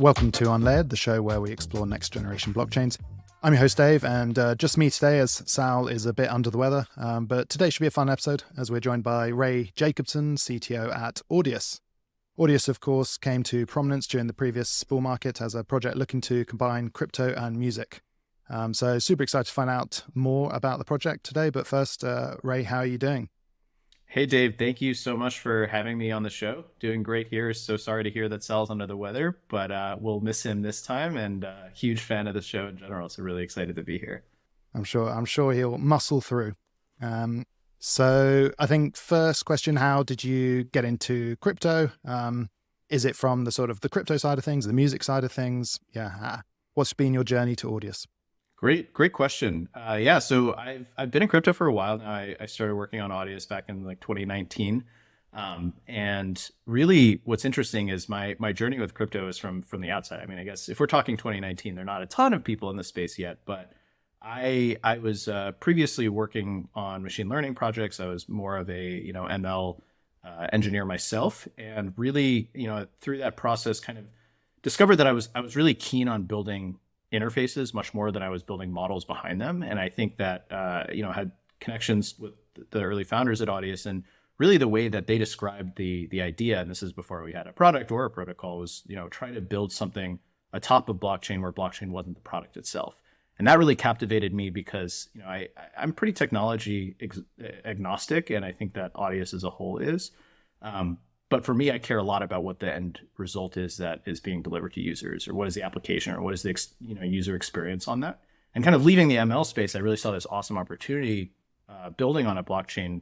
Welcome to Unlayered, the show where we explore next generation blockchains. I'm your host, Dave, and just me today as Sal is a bit under the weather. But today should be a fun episode as we're joined by Ray Jacobson, CTO at Audius. Audius, of course, came to prominence during the previous bull market as a project looking to combine crypto and music. So super excited to find out more about the project today. But first, Ray, how are you doing? Hey, Dave, thank you so much for having me on the show. Doing great here. So sorry to hear that Sal's under the weather, but we'll miss him this time, and huge fan of the show in general. So really excited to be here. I'm sure he'll muscle through. So I think first question, how did you get into crypto? Is it from the sort of the crypto side of things, the music side of things? Yeah. What's been your journey to Audius? Great question. So I've been in crypto for a while now. I started working on Audius back in like 2019. And really what's interesting is my journey with crypto is from the outside. I mean, I guess if we're talking 2019, there are not a ton of people in the space yet, but I was previously working on machine learning projects. I was more of a, ML engineer myself, and really, through that process kind of discovered that I was really keen on building interfaces much more than I was building models behind them. And I think that, had connections with the early founders at Audius, and really the way that they described the idea, and this is before we had a product or a protocol, was, trying to build something atop of blockchain where blockchain wasn't the product itself. And that really captivated me because, I'm pretty technology agnostic, and I think that Audius as a whole is. But for me, I care a lot about what the end result is that is being delivered to users, or what is the application, or what is the user experience on that. And kind of leaving the ML space, I really saw this awesome opportunity building on a blockchain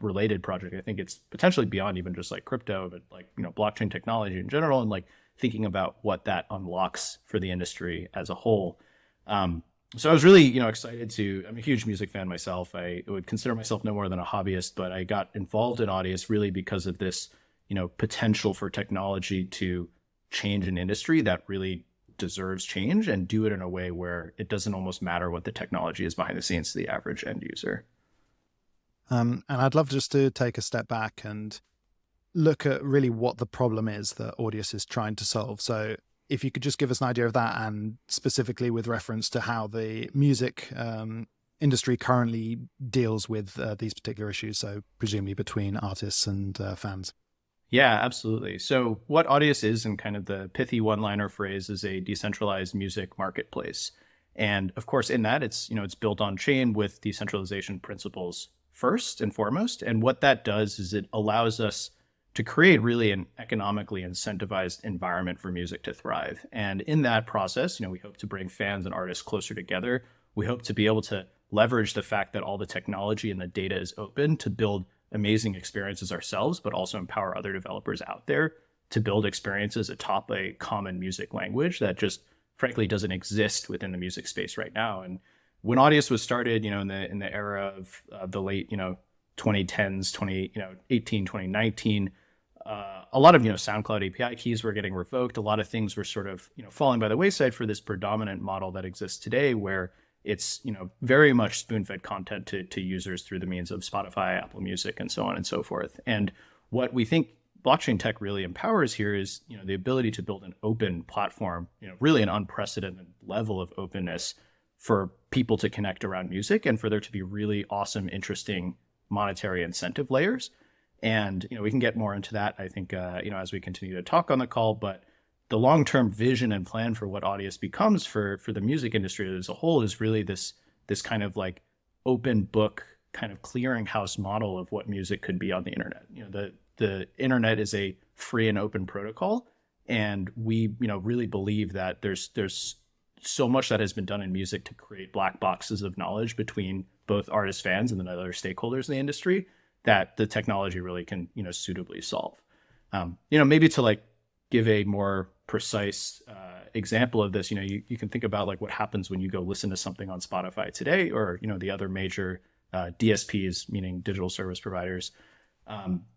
related project. I think it's potentially beyond even just like crypto, but like blockchain technology in general, and like thinking about what that unlocks for the industry as a whole. So I was really excited to. I'm a huge music fan myself. I would consider myself no more than a hobbyist, but I got involved in Audius really because of this potential for technology to change an industry that really deserves change, and do it in a way where it doesn't almost matter what the technology is behind the scenes to the average end user. And I'd love just to take a step back and look at really what the problem is that Audius is trying to solve. So if you could just give us an idea of that, and specifically with reference to how the music industry currently deals with these particular issues, so presumably between artists and fans. Yeah, absolutely. So what Audius is, in kind of the pithy one-liner phrase, is a decentralized music marketplace. And of course, in that, it's built on chain with decentralization principles first and foremost. And what that does is it allows us to create really an economically incentivized environment for music to thrive. And in that process, we hope to bring fans and artists closer together. We hope to be able to leverage the fact that all the technology and the data is open to build amazing experiences ourselves, but also empower other developers out there to build experiences atop a common music language that just frankly doesn't exist within the music space right now. And when Audius was started, in the era of the late 2010s, 2018, 2019, a lot of SoundCloud API keys were getting revoked. A lot of things were sort of falling by the wayside for this predominant model that exists today, where it's very much spoon-fed content to users through the means of Spotify, Apple Music, and so on and so forth. And what we think blockchain tech really empowers here is the ability to build an open platform, really an unprecedented level of openness for people to connect around music, and for there to be really awesome, interesting monetary incentive layers. And we can get more into that, I think, as we continue to talk on the call. But the long-term vision and plan for what Audius becomes for the music industry as a whole is really this kind of like open book kind of clearinghouse model of what music could be on the internet. The internet is a free and open protocol, and we really believe that there's so much that has been done in music to create black boxes of knowledge between both artists, fans, and then other stakeholders in the industry that the technology really can suitably solve. Maybe to like give a more precise example of this, you can think about like what happens when you go listen to something on Spotify today, or the other major DSPs, meaning digital service providers.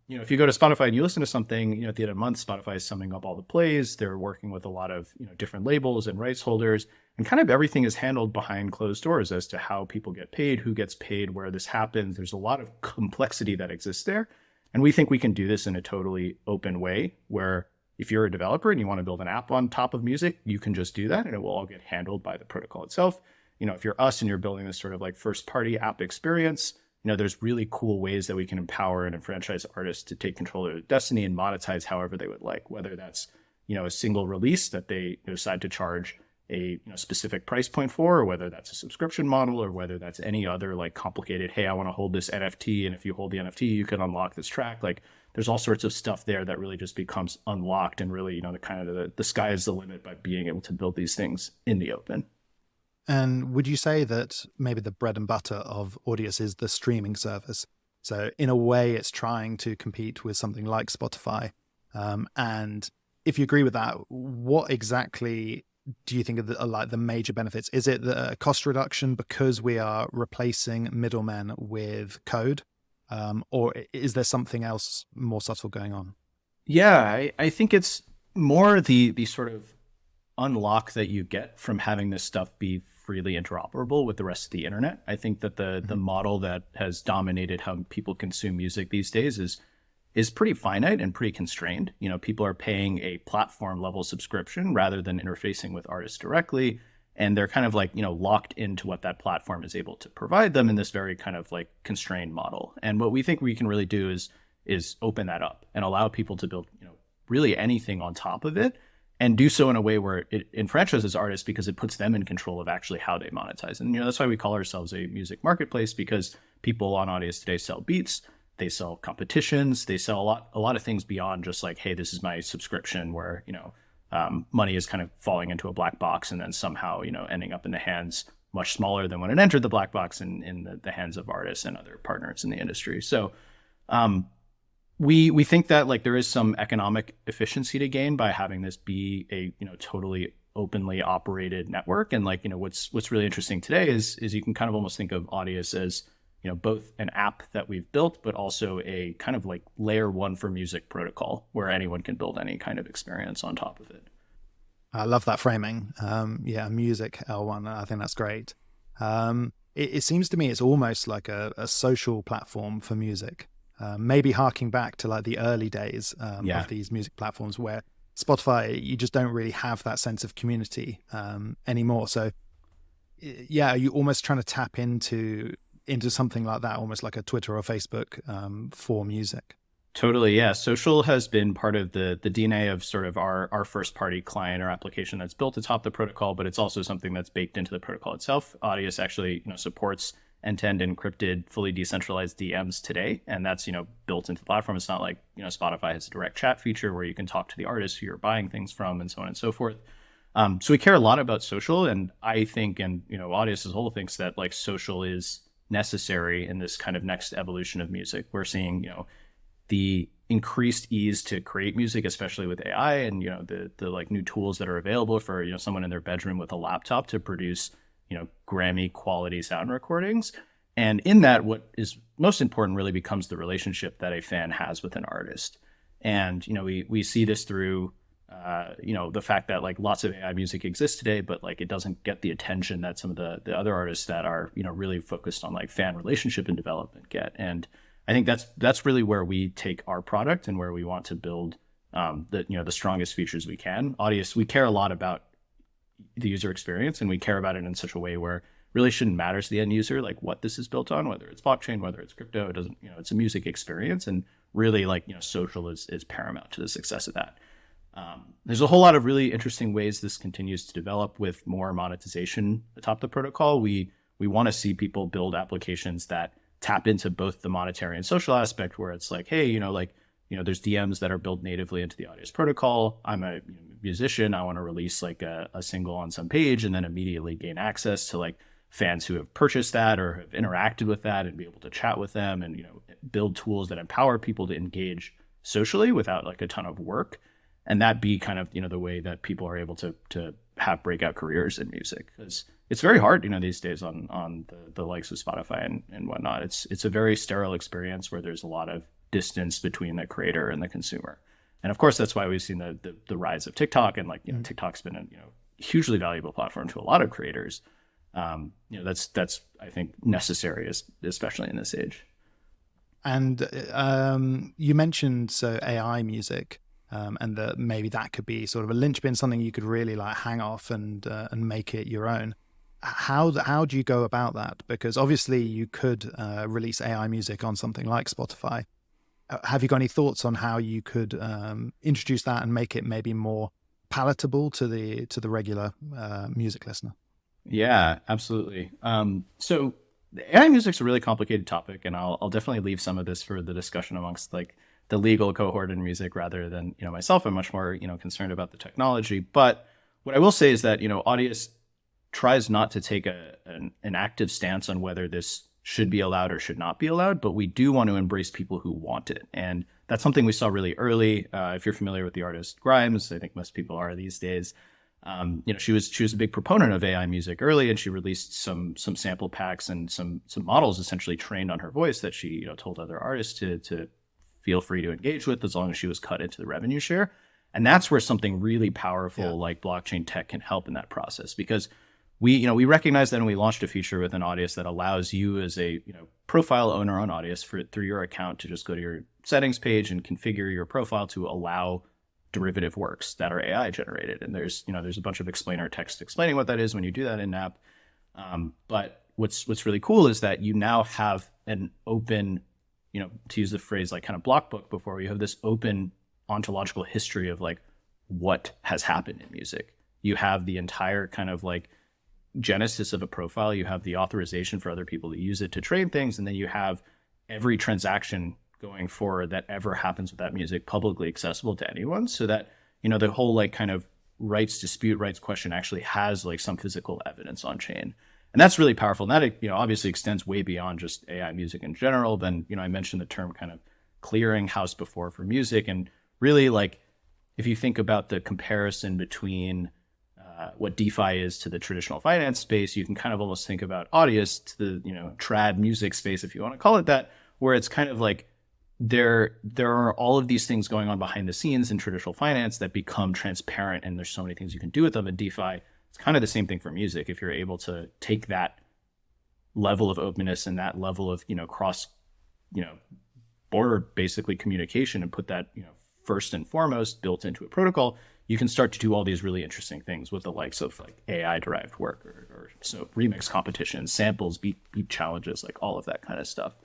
If you go to Spotify and you listen to something, at the end of the month, Spotify is summing up all the plays. They're working with a lot of different labels and rights holders, and kind of everything is handled behind closed doors as to how people get paid, who gets paid, where this happens. There's a lot of complexity that exists there, and we think we can do this in a totally open way where if you're a developer and you want to build an app on top of music, you can just do that and it will all get handled by the protocol itself. If you're us and you're building this sort of like first party app experience, there's really cool ways that we can empower and enfranchise artists to take control of their destiny and monetize however they would like, whether that's, a single release that they decide to charge a specific price point for, or whether that's a subscription model, or whether that's any other like complicated, hey, I want to hold this NFT, and if you hold the NFT, you can unlock this track. Like there's all sorts of stuff there that really just becomes unlocked, and really, the sky is the limit by being able to build these things in the open. And would you say that maybe the bread and butter of Audius is the streaming service? So in a way, it's trying to compete with something like Spotify. And if you agree with that, what exactly do you think are like the major benefits? Is it the cost reduction because we are replacing middlemen with code? Or is there something else more subtle going on? Yeah, I think it's more the sort of unlock that you get from having this stuff be freely interoperable with the rest of the internet. I think that the model that has dominated how people consume music these days is pretty finite and pretty constrained. People are paying a platform level subscription rather than interfacing with artists directly. And they're kind of like, locked into what that platform is able to provide them in this very kind of like constrained model. And what we think we can really do is open that up and allow people to build, really anything on top of it, and do so in a way where it enfranchises artists because it puts them in control of actually how they monetize. And that's why we call ourselves a music marketplace, because people on Audius today sell beats, they sell competitions, they sell a lot of things beyond just like, hey, this is my subscription, where money is kind of falling into a black box and then somehow ending up in the hands much smaller than when it entered the black box in the hands of artists and other partners in the industry. So we think that like there is some economic efficiency to gain by having this be a totally openly operated network. And like what's really interesting today is you can kind of almost think of Audius as both an app that we've built, but also a kind of like layer one for music protocol where anyone can build any kind of experience on top of it. I love that framing. Music L1. I think that's great. It seems to me it's almost like a social platform for music. Maybe harking back to like the early days of these music platforms where Spotify, you just don't really have that sense of community anymore. So yeah, are you almost trying to tap into something like that, almost like a Twitter or Facebook for music? Totally, yeah. Social has been part of the DNA of sort of our first party client or application that's built atop the protocol, but it's also something that's baked into the protocol itself. Audius actually supports end-to-end encrypted, fully decentralized DMs today, and that's built into the platform. It's not like Spotify has a direct chat feature where you can talk to the artist who you're buying things from, and so on and so forth. So we care a lot about social, and I think, and Audius as a whole thinks that like social is necessary in this kind of next evolution of music. We're seeing the increased ease to create music, especially with AI, and the like new tools that are available for someone in their bedroom with a laptop to produce Grammy quality sound recordings. And in that, what is most important really becomes the relationship that a fan has with an artist. And we see this through the fact that like lots of AI music exists today, but like it doesn't get the attention that some of the other artists that are really focused on like fan relationship and development get. And I think that's really where we take our product and where we want to build the strongest features we can. Audius, we care a lot about the user experience, and we care about it in such a way where it really shouldn't matter to the end user like what this is built on, whether it's blockchain, whether it's crypto. It doesn't, it's a music experience, and really like social is paramount to the success of that. There's a whole lot of really interesting ways this continues to develop with more monetization atop the protocol. We want to see people build applications that tap into both the monetary and social aspect, where it's like, hey, there's DMs that are built natively into the Audius protocol. I'm a musician. I want to release like a single on some page and then immediately gain access to like fans who have purchased that or have interacted with that and be able to chat with them and, build tools that empower people to engage socially without like a ton of work. And that be kind of, the way that people are able to have breakout careers in music. Because it's very hard, these days on the likes of Spotify and whatnot. It's a very sterile experience where there's a lot of distance between the creator and the consumer. And of course, that's why we've seen the rise of TikTok, and like, TikTok's been a hugely valuable platform to a lot of creators. That's I think necessary, especially in this age. And you mentioned AI music. and that maybe that could be sort of a linchpin, something you could really like hang off and make it your own. How do you go about that? Because obviously you could release AI music on something like Spotify. Have you got any thoughts on how you could introduce that and make it maybe more palatable to the regular music listener? Yeah, absolutely. So AI music's a really complicated topic, and I'll definitely leave some of this for the discussion amongst like the legal cohort in music rather than myself. I'm much more concerned about the technology. But what I will say is that Audius tries not to take an active stance on whether this should be allowed or should not be allowed, but we do want to embrace people who want it. And that's something we saw really early. If you're familiar with the artist Grimes, I think most people are these days. She was a big proponent of AI music early, and she released some sample packs and some models essentially trained on her voice that she told other artists to feel free to engage with as long as she was cut into the revenue share. And that's where something really powerful like blockchain tech can help in that process, because we recognize that, and we launched a feature within Audius that allows you as a profile owner on Audius through your account to just go to your settings page and configure your profile to allow derivative works that are AI generated. And there's a bunch of explainer text explaining what that is when you do that in app. But what's really cool is that you now have an open, to use the phrase like kind of block book before, you have this open ontological history of like what has happened in music. You have the entire kind of like genesis of a profile. You have the authorization for other people to use it to trade things. And then you have every transaction going forward that ever happens with that music publicly accessible to anyone, so that the whole like kind of dispute rights question actually has like some physical evidence on chain. And that's really powerful. And that obviously extends way beyond just AI music in general. Then I mentioned the term kind of clearinghouse before for music, and really like if you think about the comparison between what DeFi is to the traditional finance space, you can kind of almost think about Audius to the trad music space, if you want to call it that, where it's kind of like there are all of these things going on behind the scenes in traditional finance that become transparent, and there's so many things you can do with them. In DeFi, it's kind of the same thing for music. If you're able to take that level of openness and that level of cross border basically communication and put that first and foremost built into a protocol, you can start to do all these really interesting things with the likes of like AI derived work or so remix competitions, samples, beat challenges, like all of that kind of stuff.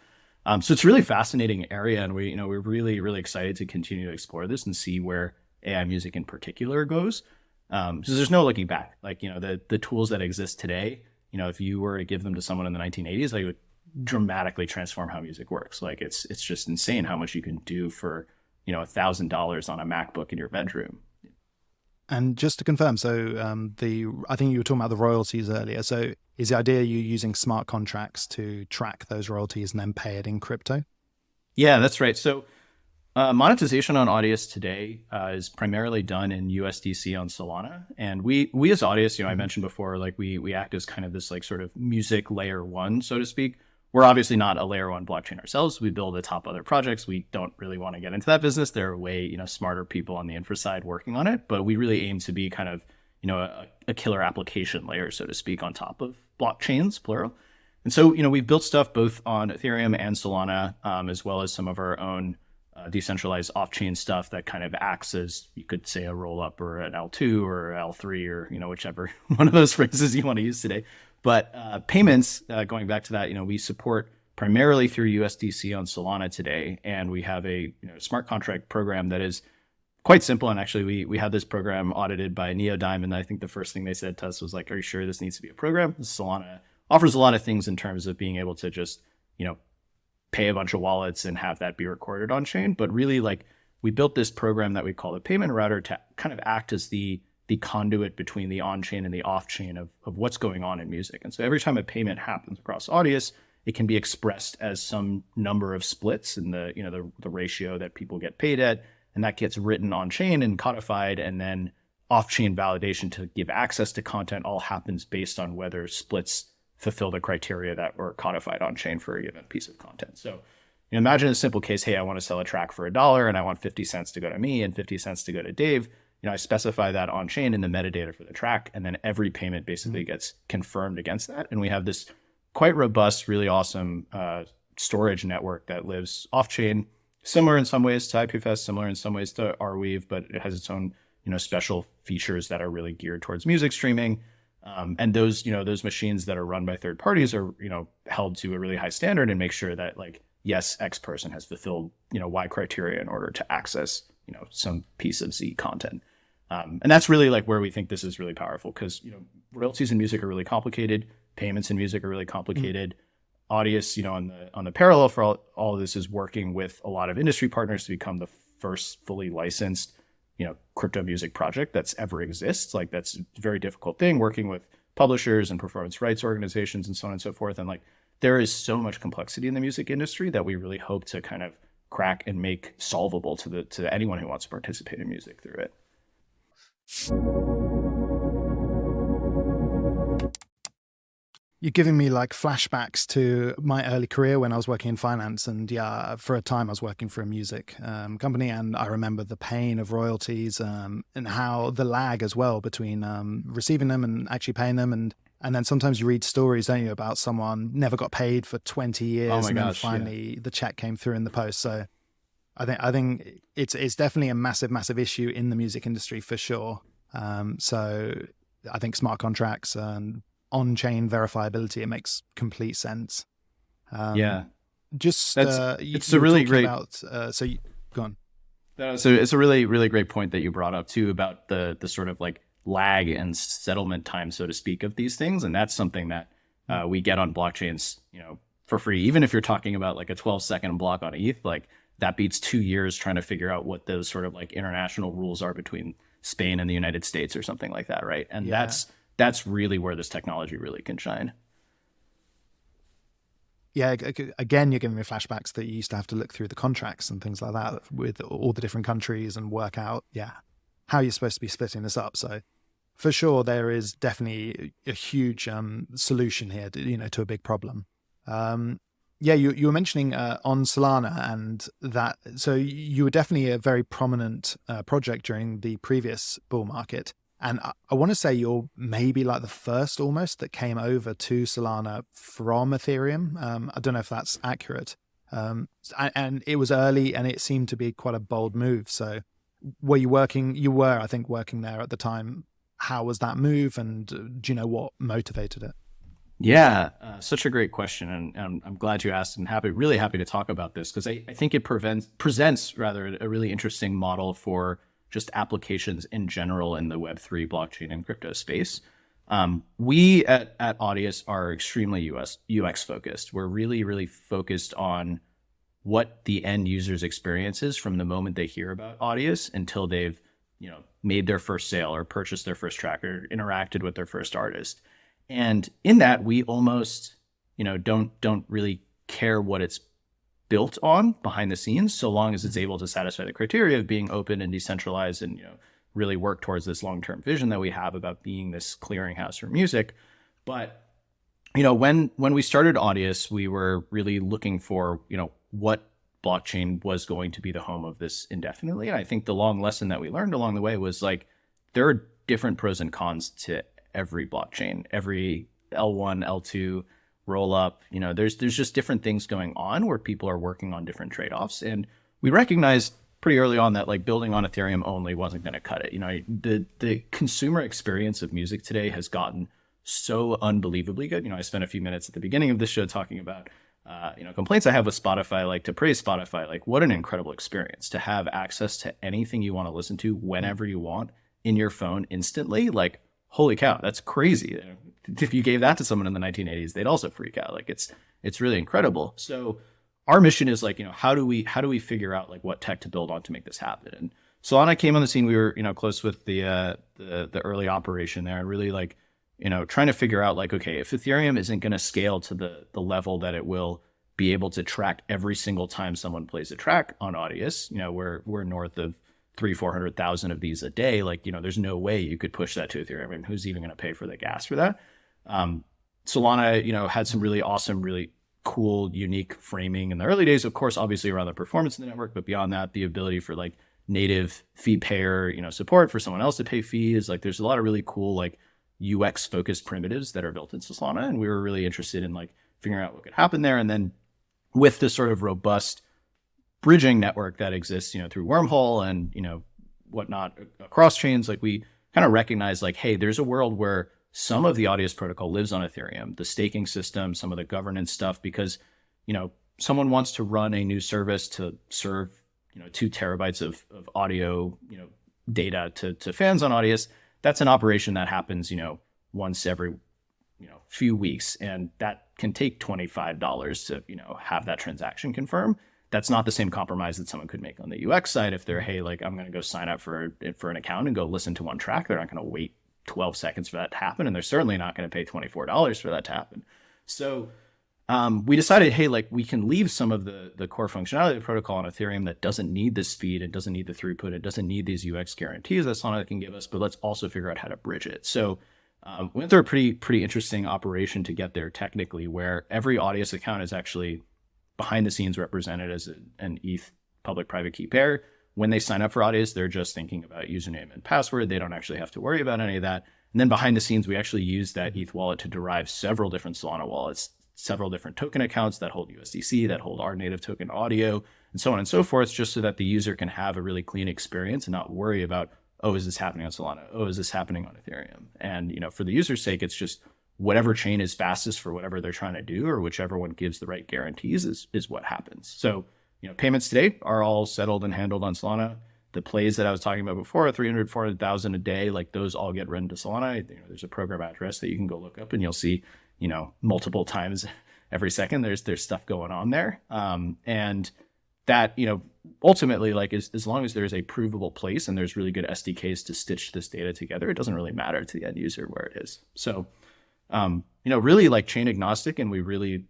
So it's a really fascinating area, and we're really, really excited to continue to explore this and see where AI music in particular goes. So there's no looking back. Like, the tools that exist today, if you were to give them to someone in the 1980s, they would dramatically transform how music works. Like it's just insane how much you can do for, $1,000 on a MacBook in your bedroom. And just to confirm, so I think you were talking about the royalties earlier. So is the idea you using smart contracts to track those royalties and then pay it in crypto? Yeah, that's right. So monetization on Audius today is primarily done in USDC on Solana. And we as Audius, I mentioned before, like we act as kind of this like sort of music layer one, so to speak. We're obviously not a layer one blockchain ourselves. We build atop other projects. We don't really want to get into that business. There are way, smarter people on the infra side working on it, but we really aim to be kind of, a killer application layer, so to speak, on top of blockchains, plural. And so, we've built stuff both on Ethereum and Solana, as well as some of our own decentralized off-chain stuff that kind of acts as, you could say, a roll-up or an L2 or L3 or, whichever one of those phrases you want to use today. But payments, going back to that, we support primarily through USDC on Solana today, and we have a smart contract program that is quite simple. And actually, we had this program audited by Neodyme, and I think the first thing they said to us was like, "Are you sure this needs to be a program?" Solana offers a lot of things in terms of being able to just pay a bunch of wallets and have that be recorded on chain, but really like we built this program that we call the payment router to kind of act as the conduit between the on-chain and the off-chain of what's going on in music. And so every time a payment happens across Audius, it can be expressed as some number of splits in the ratio that people get paid at, and that gets written on-chain and codified, and then off-chain validation to give access to content all happens based on whether splits fulfill the criteria that were codified on-chain for a given piece of content. So imagine a simple case, hey, I want to sell a track for $1 and I want 50 cents to go to me and 50 cents to go to Dave. I specify that on chain in the metadata for the track, and then every payment basically gets confirmed against that. And we have this quite robust, really awesome storage network that lives off chain similar in some ways to IPFS, similar in some ways to Arweave, but it has its own, special features that are really geared towards music streaming. And those machines that are run by third parties are, held to a really high standard and make sure that like, yes, X person has fulfilled, Y criteria in order to access, some piece of Z content. And that's really like where we think this is really powerful because, royalties in music are really complicated. Payments in music are really complicated. Audius, on the parallel for all of this is working with a lot of industry partners to become the first fully licensed, crypto music project that's ever exists. Like that's a very difficult thing, working with publishers and performance rights organizations and so on and so forth. And like there is so much complexity in the music industry that we really hope to kind of crack and make solvable to anyone who wants to participate in music through it. You're giving me like flashbacks to my early career when I was working in finance. And yeah, for a time I was working for a music company, and I remember the pain of royalties and how the lag as well between receiving them and actually paying them. And then sometimes you read stories, don't you, about someone never got paid for 20 years then finally the check came through in the post. So I think it's definitely a massive issue in the music industry for sure. So I think smart contracts and on-chain verifiability, it makes complete sense. It's a really great go on. So it's a really, really great point that you brought up too about the sort of like lag and settlement time, so to speak, of these things. And that's something that we get on blockchains, for free. Even if you're talking about like a 12-second block on ETH, like that beats 2 years trying to figure out what those sort of like international rules are between Spain and the United States or something like that, right? And that's really where this technology really can shine. Yeah, again, you're giving me flashbacks that you used to have to look through the contracts and things like that with all the different countries and work out, how you're supposed to be splitting this up. So for sure, there is definitely a huge solution here, to a big problem. You were mentioning on Solana and that, so you were definitely a very prominent project during the previous bull market. And I want to say you're maybe like the first almost that came over to Solana from Ethereum. I don't know if that's accurate. And it was early and it seemed to be quite a bold move. So were you working? You were, I think, working there at the time. How was that move? And do you know what motivated it? Yeah, such a great question. And I'm glad you asked and really happy to talk about this because I think it presents rather a really interesting model for just applications in general in the Web3 blockchain and crypto space. We at Audius are extremely UX focused. We're really, really focused on what the end user's experience is from the moment they hear about Audius until they've, made their first sale or purchased their first track or interacted with their first artist. And in that, we almost, don't really care what it's built on behind the scenes, so long as it's able to satisfy the criteria of being open and decentralized and, really work towards this long-term vision that we have about being this clearinghouse for music. But, when we started Audius, we were really looking for, what blockchain was going to be the home of this indefinitely. And I think the long lesson that we learned along the way was like, there are different pros and cons to every blockchain, every L1, L2, roll up, there's just different things going on where people are working on different trade-offs. And we recognized pretty early on that like building on Ethereum only wasn't going to cut it. The consumer experience of music today has gotten so unbelievably good. I spent a few minutes at the beginning of this show talking about, complaints I have with Spotify, like to praise Spotify, like what an incredible experience to have access to anything you want to listen to whenever you want in your phone instantly. Like, holy cow, that's crazy. If you gave that to someone in the 1980s, they'd also freak out. Like it's really incredible. So our mission is like, how do we figure out like what tech to build on to make this happen? And Solana came on the scene. We were, close with the early operation there and really like, trying to figure out like, okay, if Ethereum isn't going to scale to the level that it will be able to track every single time someone plays a track on Audius, we're north of 300,000-400,000 of these a day. Like, there's no way you could push that to Ethereum. I mean, who's even going to pay for the gas for that? Solana, had some really awesome, really cool, unique framing in the early days, of course, obviously around the performance of the network, but beyond that, the ability for like native fee payer, support for someone else to pay fees. Like there's a lot of really cool, like UX focused primitives that are built into Solana. And we were really interested in like figuring out what could happen there. And then with this sort of robust bridging network that exists, through Wormhole and, whatnot across chains, like we kind of recognize like, hey, there's a world where some of the Audius protocol lives on Ethereum, the staking system, some of the governance stuff, because, someone wants to run a new service to serve, 2 terabytes of audio, data to fans on Audius. That's an operation that happens, once every, few weeks. And that can take $25 to, have that transaction confirm. That's not the same compromise that someone could make on the UX side. If they're, hey, like I'm going to go sign up for an account and go listen to one track, they're not going to wait 12 seconds for that to happen. And they're certainly not going to pay $24 for that to happen. So we decided, hey, like we can leave some of the core functionality of the protocol on Ethereum that doesn't need the speed, it doesn't need the throughput, it doesn't need these UX guarantees that Solana can give us, but let's also figure out how to bridge it. So we went through a pretty interesting operation to get there technically, where every Audius account is actually behind the scenes represented as an ETH public-private key pair. When they sign up for Audius, they're just thinking about username and password. They don't actually have to worry about any of that. And then behind the scenes, we actually use that ETH wallet to derive several different Solana wallets, several different token accounts that hold USDC, that hold our native token audio, and so on and so forth, just so that the user can have a really clean experience and not worry about, oh, is this happening on Solana? Oh, is this happening on Ethereum? And, for the user's sake, it's just whatever chain is fastest for whatever they're trying to do, or whichever one gives the right guarantees is what happens. So, payments today are all settled and handled on Solana. The plays that I was talking about before, 300, 400,000 a day, like those all get written to Solana. There's a program address that you can go look up and you'll see, multiple times every second, there's stuff going on there. And that, ultimately, like as long as there's a provable place and there's really good SDKs to stitch this data together, it doesn't really matter to the end user where it is. So, really like chain agnostic, and we really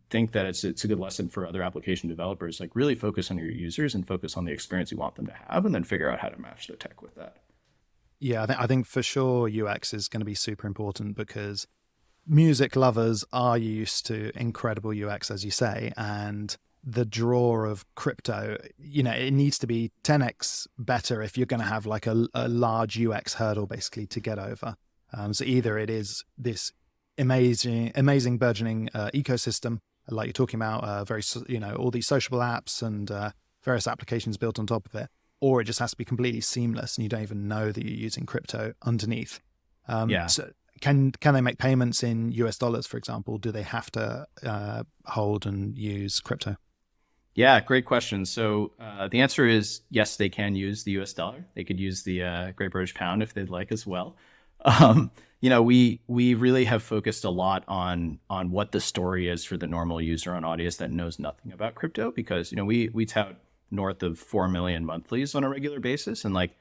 think that it's a good lesson for other application developers. Like really focus on your users and focus on the experience you want them to have, and then figure out how to match the tech with that. Yeah, I think for sure UX is going to be super important, because music lovers are used to incredible UX, as you say, and the draw of crypto, it needs to be 10x better if you're going to have like a large UX hurdle basically to get over. So either it is this amazing burgeoning ecosystem, like you're talking about, all these sociable apps and various applications built on top of it, or it just has to be completely seamless and you don't even know that you're using crypto underneath. So can they make payments in US dollars, for example? Do they have to hold and use crypto? Yeah, great question. So the answer is yes, they can use the US dollar. They could use the Great British Pound if they'd like as well. We really have focused a lot on what the story is for the normal user on Audius that knows nothing about crypto, because we tout north of 4 million monthlies on a regular basis, and like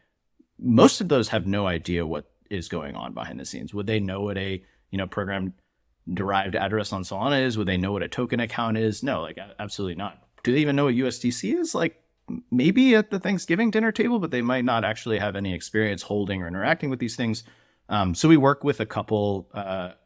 most of those have no idea what is going on behind the scenes. Would they know what a program derived address on Solana is? Would they know what a token account is? No, like absolutely not. Do they even know what USDC is? Like maybe at the Thanksgiving dinner table, but they might not actually have any experience holding or interacting with these things. So we work with a couple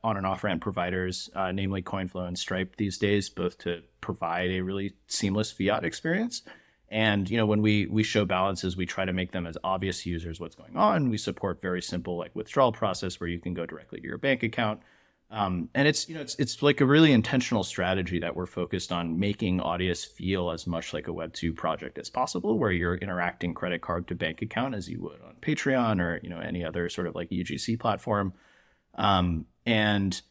on and off ramp providers, namely CoinFlow and Stripe these days, both to provide a really seamless fiat experience. And when we show balances, we try to make them as obvious to users what's going on. We support very simple like withdrawal process where you can go directly to your bank account. And it's like a really intentional strategy that we're focused on making Audius feel as much like a Web2 project as possible, where you're interacting credit card to bank account as you would on Patreon or any other sort of like UGC platform. And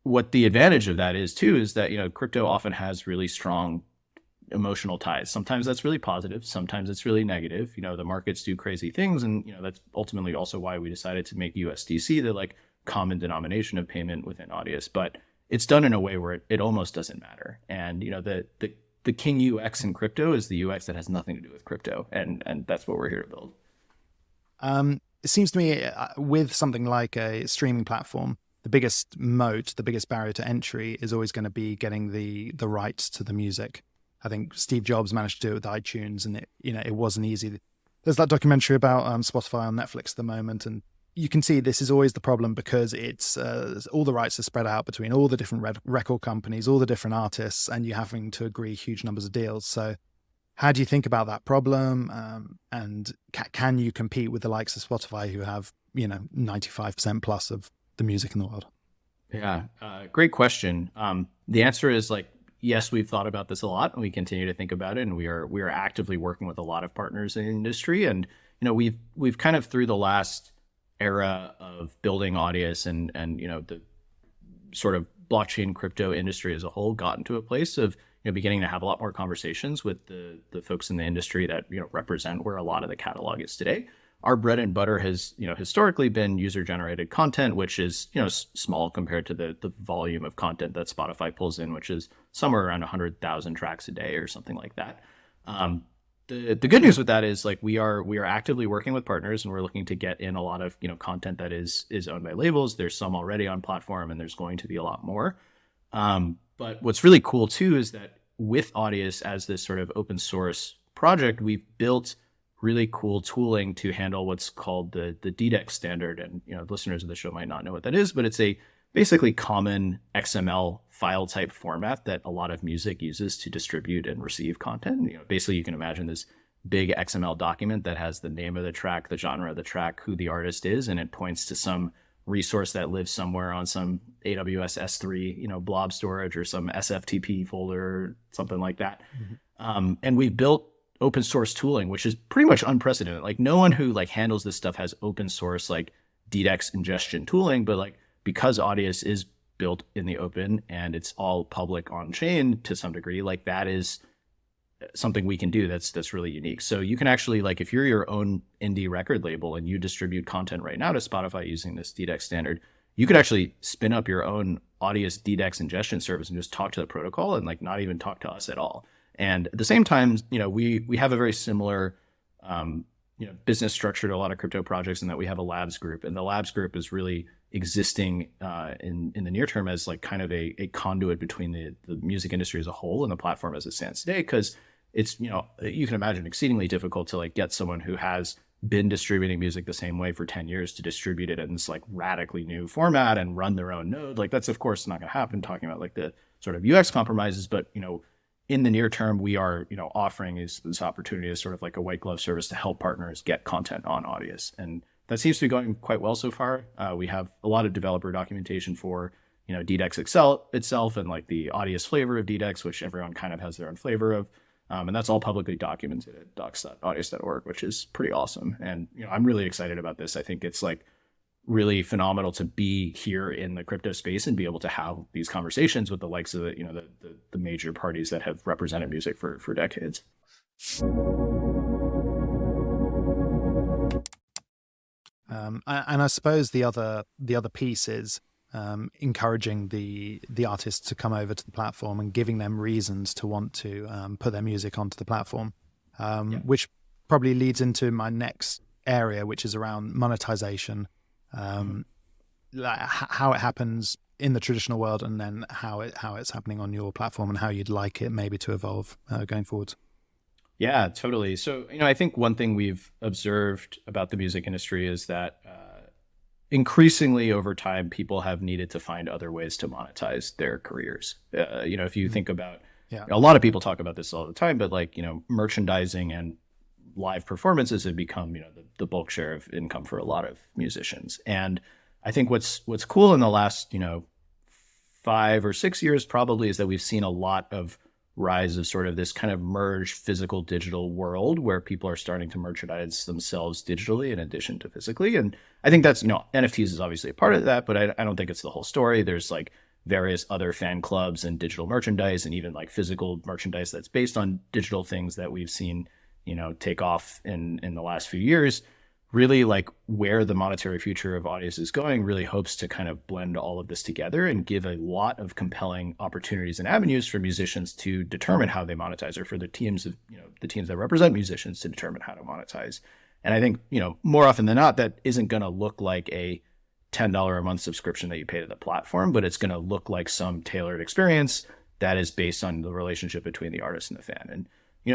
what the advantage of that is too is that crypto often has really strong emotional ties. Sometimes that's really positive, sometimes it's really negative. The markets do crazy things, and that's ultimately also why we decided to make USDC the like common denomination of payment within Audius, but it's done in a way where it almost doesn't matter. And the king UX in crypto is the UX that has nothing to do with crypto, and that's what we're here to build. It seems to me with something like a streaming platform, the biggest moat, the biggest barrier to entry is always going to be getting the rights to the music. I think Steve Jobs managed to do it with iTunes, and it wasn't easy. There's that documentary about Spotify on Netflix at the moment, and you can see this is always the problem, because it's all the rights are spread out between all the different record companies, all the different artists, and you're having to agree huge numbers of deals. So how do you think about that problem? And can you compete with the likes of Spotify, who have 95% plus of the music in the world? Yeah, great question. The answer is like yes, we've thought about this a lot, and we continue to think about it, and we are actively working with a lot of partners in the industry. And we've kind of, through the last era of building Audius and the sort of blockchain crypto industry as a whole, gotten to a place of beginning to have a lot more conversations with the folks in the industry that represent where a lot of the catalog is today. Our bread and butter has historically been user generated content, which is small compared to the volume of content that Spotify pulls in, which is somewhere around 100,000 tracks a day or something like that. The good news with that is like we are actively working with partners, and we're looking to get in a lot of content that is owned by labels. There's some already on platform, and there's going to be a lot more. But what's really cool too is that with Audius as this sort of open source project, we've built really cool tooling to handle what's called the DDEX standard. And listeners of the show might not know what that is, but it's a basically common XML file type format that a lot of music uses to distribute and receive content. Basically, you can imagine this big XML document that has the name of the track, the genre of the track, who the artist is, and it points to some resource that lives somewhere on some AWS S3, blob storage, or some SFTP folder, something like that. Mm-hmm. And we've built open source tooling, which is pretty much unprecedented. Like, no one who handles this stuff has open source DDEX ingestion tooling, but because Audius is built in the open and it's all public on chain to some degree, that is something we can do that's really unique. So you can actually, if you're your own indie record label and you distribute content right now to Spotify using this DDEX standard, you could actually spin up your own Audius DDEX ingestion service and just talk to the protocol and not even talk to us at all. And at the same time, we have a very similar business structure to a lot of crypto projects, in that we have a labs group, and the labs group is really existing in the near term as kind of a conduit between the music industry as a whole and the platform as it stands today, because it's you can imagine exceedingly difficult to get someone who has been distributing music the same way for 10 years to distribute it in this radically new format and run their own node. That's of course not going to happen, talking about the sort of UX compromises, but in the near term, we are, offering this opportunity as sort of a white glove service to help partners get content on Audius. And that seems to be going quite well so far. We have a lot of developer documentation for, DDEX itself and the Audius flavor of DDEX, which everyone kind of has their own flavor of. And that's all publicly documented at docs.audius.org, which is pretty awesome. And, I'm really excited about this. I think it's really phenomenal to be here in the crypto space and be able to have these conversations with the likes of the major parties that have represented music for decades. And I suppose the other piece is encouraging the artists to come over to the platform and giving them reasons to want to put their music onto the platform, which probably leads into my next area, which is around monetization. How it happens in the traditional world, and then how it's happening on your platform, and how you'd like it maybe to evolve going forward. Yeah, totally. So, I think one thing we've observed about the music industry is that increasingly over time, people have needed to find other ways to monetize their careers. If you think about, a lot of people talk about this all the time, but merchandising and live performances have become, the bulk share of income for a lot of musicians. And I think what's cool in the last, 5 or 6 years probably is that we've seen a lot of rise of sort of this kind of merged physical digital world where people are starting to merchandise themselves digitally in addition to physically. And I think that's, NFTs is obviously a part of that, but I don't think it's the whole story. There's various other fan clubs and digital merchandise, and even physical merchandise that's based on digital things that we've seen take off in the last few years. Really where the monetary future of Audius is going really hopes to kind of blend all of this together and give a lot of compelling opportunities and avenues for musicians to determine how they monetize, or for the teams that represent musicians to determine how to monetize. And I think, more often than not, that isn't going to look like a $10 a month subscription that you pay to the platform, but it's going to look like some tailored experience that is based on the relationship between the artist and the fan. And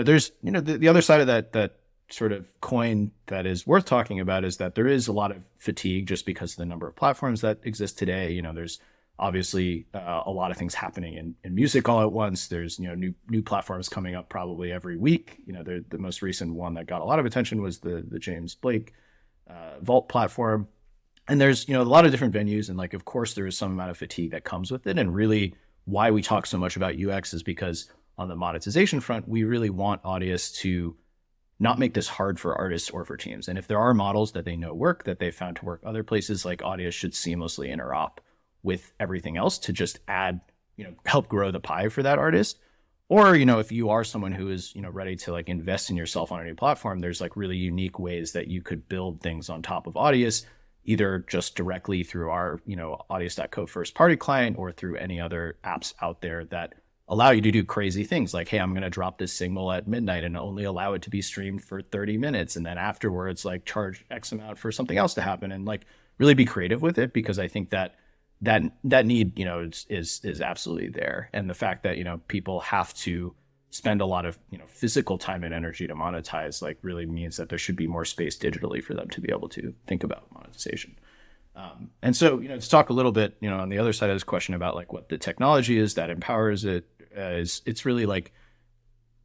there's the other side of that sort of coin that is worth talking about is that there is a lot of fatigue just because of the number of platforms that exist today. There's obviously a lot of things happening in music all at once. There's new platforms coming up probably every week. The most recent one that got a lot of attention was the James Blake Vault platform. And there's a lot of different venues, and of course there is some amount of fatigue that comes with it. And really why we talk so much about UX is because on the monetization front, we really want Audius to not make this hard for artists or for teams. And if there are models that they know work, that they found to work other places, like Audius should seamlessly interop with everything else to just add, help grow the pie for that artist. Or, if you are someone who is, ready to like invest in yourself on a new platform, there's like really unique ways that you could build things on top of Audius, either just directly through our, Audius.co first party client or through any other apps out there that allow you to do crazy things like, hey, I'm going to drop this signal at midnight and only allow it to be streamed for 30 minutes. And then afterwards, like charge X amount for something else to happen, and like really be creative with it, because I think that need, is absolutely there. And the fact that, people have to spend a lot of, physical time and energy to monetize, like really means that there should be more space digitally for them to be able to think about monetization. And so, to talk a little bit, on the other side of this question about like what the technology is that empowers it, it's really like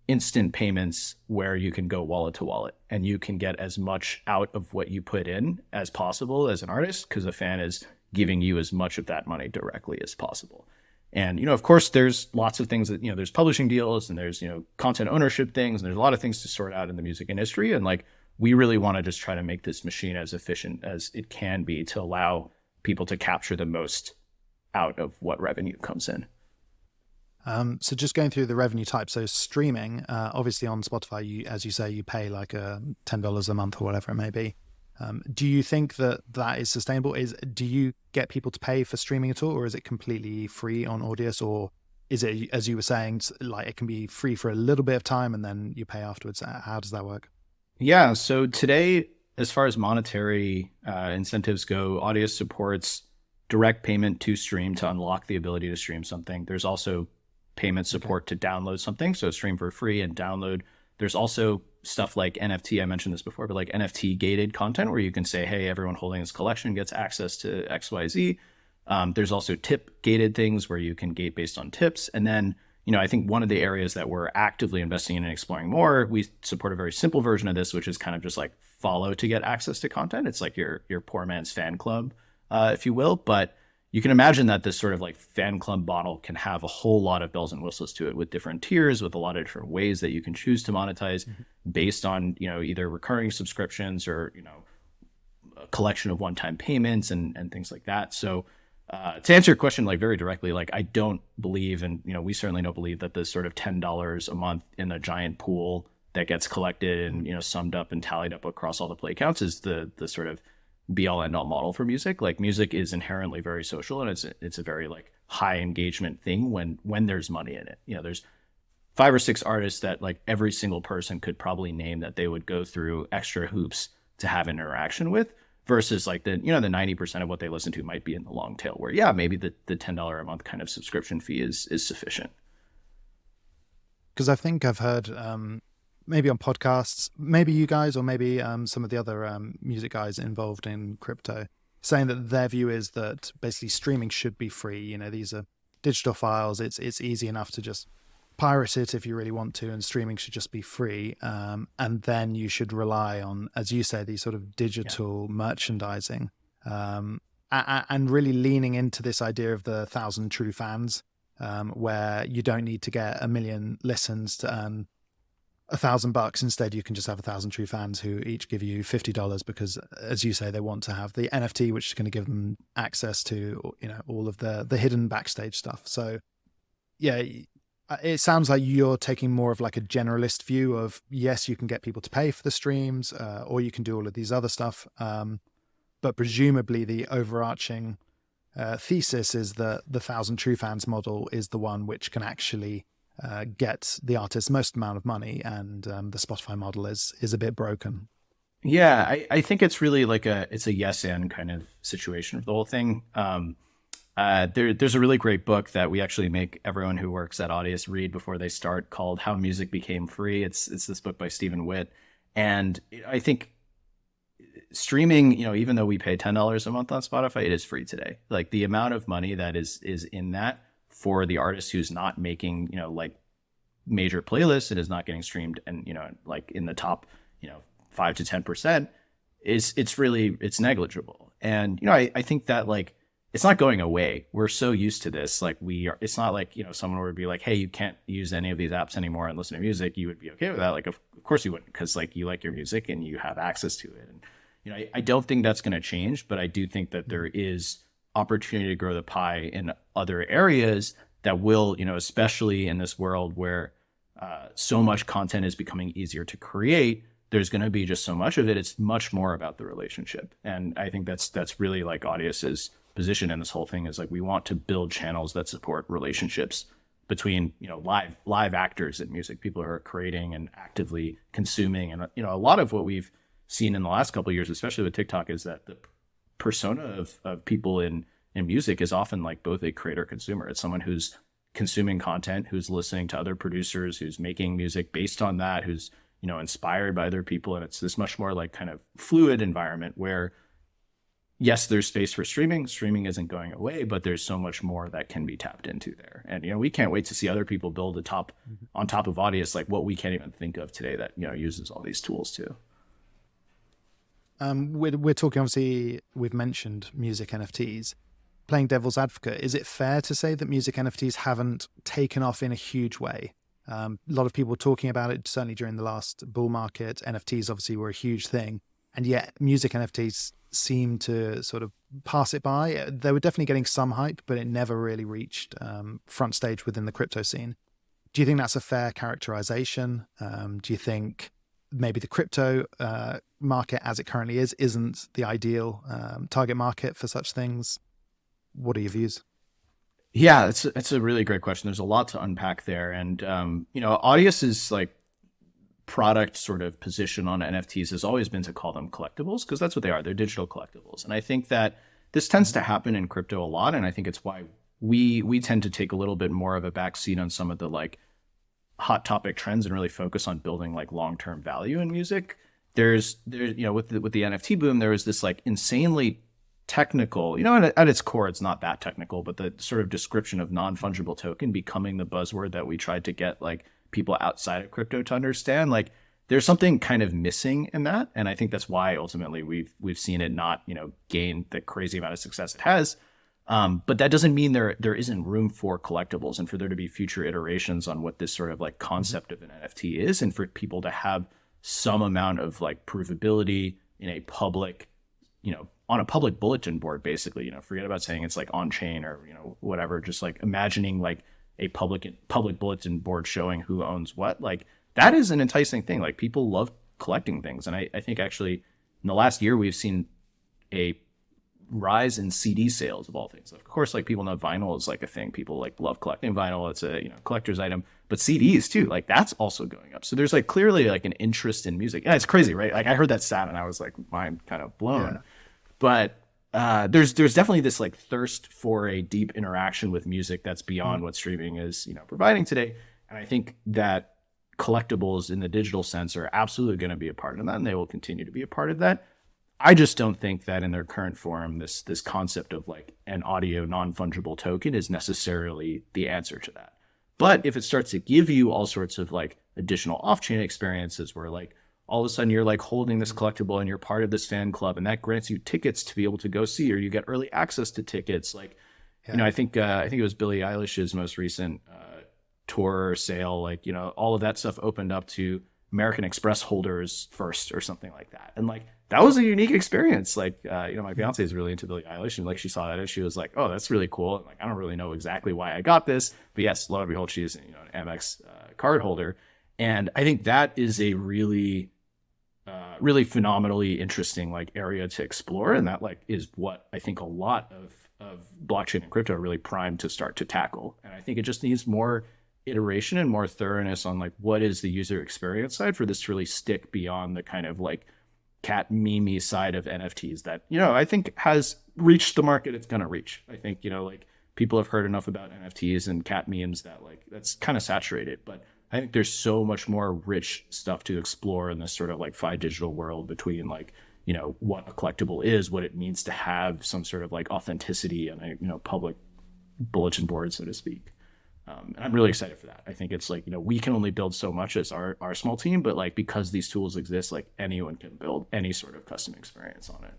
instant payments where you can go wallet to wallet and you can get as much out of what you put in as possible as an artist, because a fan is giving you as much of that money directly as possible. And, of course, there's lots of things that, there's publishing deals and there's, content ownership things, and there's a lot of things to sort out in the music industry. And like, we really want to just try to make this machine as efficient as it can be to allow people to capture the most out of what revenue comes in. So just going through the revenue type, so streaming, obviously on Spotify, as you say, you pay like $10 a month or whatever it may be. Do you think that is sustainable? Do you get people to pay for streaming at all, or is it completely free on Audius, or is it, as you were saying, like it can be free for a little bit of time and then you pay afterwards? How does that work? Yeah, so today, as far as monetary incentives go, Audius supports direct payment to stream to unlock the ability to stream something. There's also payment support to download something, so stream for free and download. There's also stuff like NFT, I mentioned this before, but like NFT gated content where you can say, hey, everyone holding this collection gets access to XYZ. There's also tip gated things where you can gate based on tips. And then, I think one of the areas that we're actively investing in and exploring more, we support a very simple version of this, which is kind of just like follow to get access to content. It's like your poor man's fan club, if you will. But you can imagine that this sort of like fan club model can have a whole lot of bells and whistles to it, with different tiers, with a lot of different ways that you can choose to monetize based on, either recurring subscriptions or, a collection of one-time payments and things like that. So to answer your question, like very directly, like I don't believe, and, we certainly don't believe that this sort of $10 a month in a giant pool that gets collected and, summed up and tallied up across all the play counts is the sort of be all end all model for music. Like music is inherently very social, and it's a very like high engagement thing when there's money in it. There's 5 or 6 artists that like every single person could probably name that they would go through extra hoops to have interaction with, versus like the 90% of what they listen to might be in the long tail where maybe the $10 a month kind of subscription fee is sufficient. Because I think I've heard maybe on podcasts, maybe you guys, or maybe some of the other music guys involved in crypto, saying that their view is that basically streaming should be free. These are digital files. It's easy enough to just pirate it if you really want to, and streaming should just be free. And then you should rely on, as you say, these sort of digital merchandising, and really leaning into this idea of the 1,000 true fans, where you don't need to get 1 million listens to earn $1,000. Instead, you can just have 1,000 true fans who each give you $50 because, as you say, they want to have the NFT, which is going to give them access to all of the hidden backstage stuff. So yeah, it sounds like you're taking more of like a generalist view of, yes, you can get people to pay for the streams, or you can do all of these other stuff, but presumably the overarching thesis is that the 1,000 true fans model is the one which can actually get the artist most amount of money, and the Spotify model is a bit broken. Yeah, I think it's really like it's a yes and kind of situation for the whole thing. There's a really great book that we actually make everyone who works at Audius read before they start, called How Music Became Free. It's this book by Stephen Witt. And I think streaming, even though we pay $10 a month on Spotify, it is free today. Like the amount of money that is in that for the artist who's not making, like major playlists and is not getting streamed and, like in the top, 5 to 10%, it's negligible. And, I think that like, it's not going away. We're so used to this. Like it's not like, someone would be like, hey, you can't use any of these apps anymore and listen to music. You would be okay with that. Like, of course you wouldn't, because like you like your music and you have access to it. And, I don't think that's going to change, but I do think that there is opportunity to grow the pie in other areas that will, especially in this world where so much content is becoming easier to create. There's going to be just so much of it. It's much more about the relationship. And I think that's really like Audius's position in this whole thing, is like, we want to build channels that support relationships between, live actors in music, people who are creating and actively consuming. And, a lot of what we've seen in the last couple of years, especially with TikTok, is that the persona of people in music is often like both a creator consumer. It's someone who's consuming content, who's listening to other producers, who's making music based on that, who's inspired by other people. And it's this much more like kind of fluid environment where, yes, there's space for streaming. Streaming isn't going away, but there's so much more that can be tapped into there. And, we can't wait to see other people build on top of Audius, like what we can't even think of today that, uses all these tools too. We're talking, obviously, we've mentioned music NFTs. Playing devil's advocate, is it fair to say that music NFTs haven't taken off in a huge way? A lot of people were talking about it, certainly during the last bull market. NFTs obviously were a huge thing, and yet music NFTs seem to sort of pass it by. They were definitely getting some hype, but it never really reached front stage within the crypto scene. Do you think that's a fair characterization? Do you think maybe the crypto market as it currently isn't the ideal target market for such things? What are your views? Yeah, it's a really great question. There's a lot to unpack there. And, Audius's like product sort of position on NFTs has always been to call them collectibles, because that's what they are. They're digital collectibles. And I think that this tends to happen in crypto a lot. And I think it's why we tend to take a little bit more of a backseat on some of the like hot topic trends and really focus on building like long-term value in music. There's with the NFT boom, there was this like insanely technical, at its core, it's not that technical, but the sort of description of non-fungible token becoming the buzzword that we tried to get like people outside of crypto to understand. Like, there's something kind of missing in that. And I think that's why ultimately we've seen it not, gain the crazy amount of success it has. But that doesn't mean there isn't room for collectibles and for there to be future iterations on what this sort of like concept of an NFT is, and for people to have some amount of like provability in a public, on a public bulletin board, basically. Forget about saying it's like on chain or whatever. Just like imagining like a public bulletin board showing who owns what. Like, that is an enticing thing. Like, people love collecting things, and I think actually in the last year we've seen a rise in CD sales of all things. Of course, like, people know vinyl is like a thing. People like love collecting vinyl. It's a collector's item, but CDs too, like, that's also going up. So there's like clearly like an interest in music. And it's crazy, right? Like, I heard that stat and I was like, mind kind of blown. Yeah. But there's definitely this like thirst for a deep interaction with music that's beyond what streaming is providing today. And I think that collectibles in the digital sense are absolutely going to be a part of that, and they will continue to be a part of that. I just don't think that in their current form, this concept of like an audio non-fungible token is necessarily the answer to that. But if it starts to give you all sorts of like additional off-chain experiences where like all of a sudden you're like holding this collectible and you're part of this fan club, and that grants you tickets to be able to go see, or you get early access to tickets. Like, I think it was Billie Eilish's most recent tour sale. Like, all of that stuff opened up to American Express holders first or something like that. And like, that was a unique experience. Like, my fiance is really into Billie Eilish, and like, she saw that and she was like, oh, that's really cool. And like, I don't really know exactly why I got this, but yes, lo and behold, she's an Amex card holder. And I think that is a really phenomenally interesting like area to explore. And that like is what I think a lot of blockchain and crypto are really primed to start to tackle. And I think it just needs more iteration and more thoroughness on like, what is the user experience side for this to really stick beyond the kind of like cat meme side of NFTs that, I think has reached the market it's going to reach. I think, like, people have heard enough about NFTs and cat memes that like, that's kind of saturated. But I think there's so much more rich stuff to explore in this sort of like fi digital world between like, what a collectible is, what it means to have some sort of like authenticity on a, public bulletin board, so to speak. And I'm really excited for that. I think it's like, we can only build so much as our small team, but like, because these tools exist, like, anyone can build any sort of custom experience on it.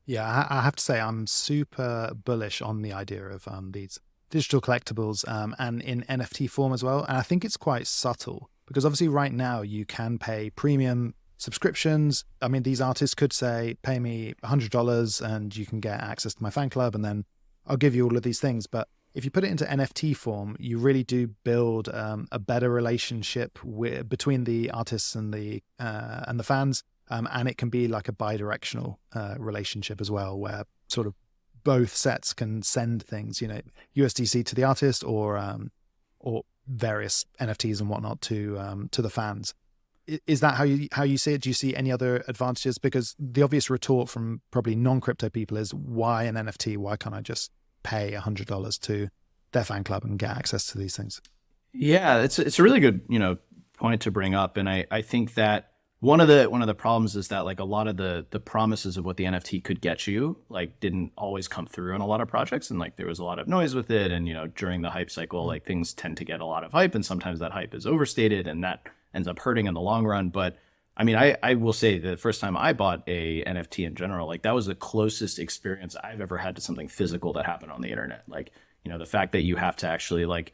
Yeah, I have to say I'm super bullish on the idea of these digital collectibles and in NFT form as well. And I think it's quite subtle because obviously right now you can pay premium subscriptions. I mean, these artists could say, pay me $100 and you can get access to my fan club and then I'll give you all of these things. But if you put it into NFT form, you really do build a better relationship between the artists and the fans. And it can be like a bi-directional relationship as well, where sort of both sets can send things, USDC to the artist or various NFTs and whatnot to the fans. Is that how you see it? Do you see any other advantages? Because the obvious retort from probably non-crypto people is, why an NFT? Why can't I just pay $100 to their fan club and get access to these things? Yeah, it's a really good, point to bring up. And I think that one of the problems is that like a lot of the promises of what the NFT could get you like didn't always come through in a lot of projects, and like there was a lot of noise with it, and during the hype cycle like things tend to get a lot of hype, and sometimes that hype is overstated and that ends up hurting in the long run. But I mean, I will say the first time I bought a NFT in general, like that was the closest experience I've ever had to something physical that happened on the internet. Like, the fact that you have to actually like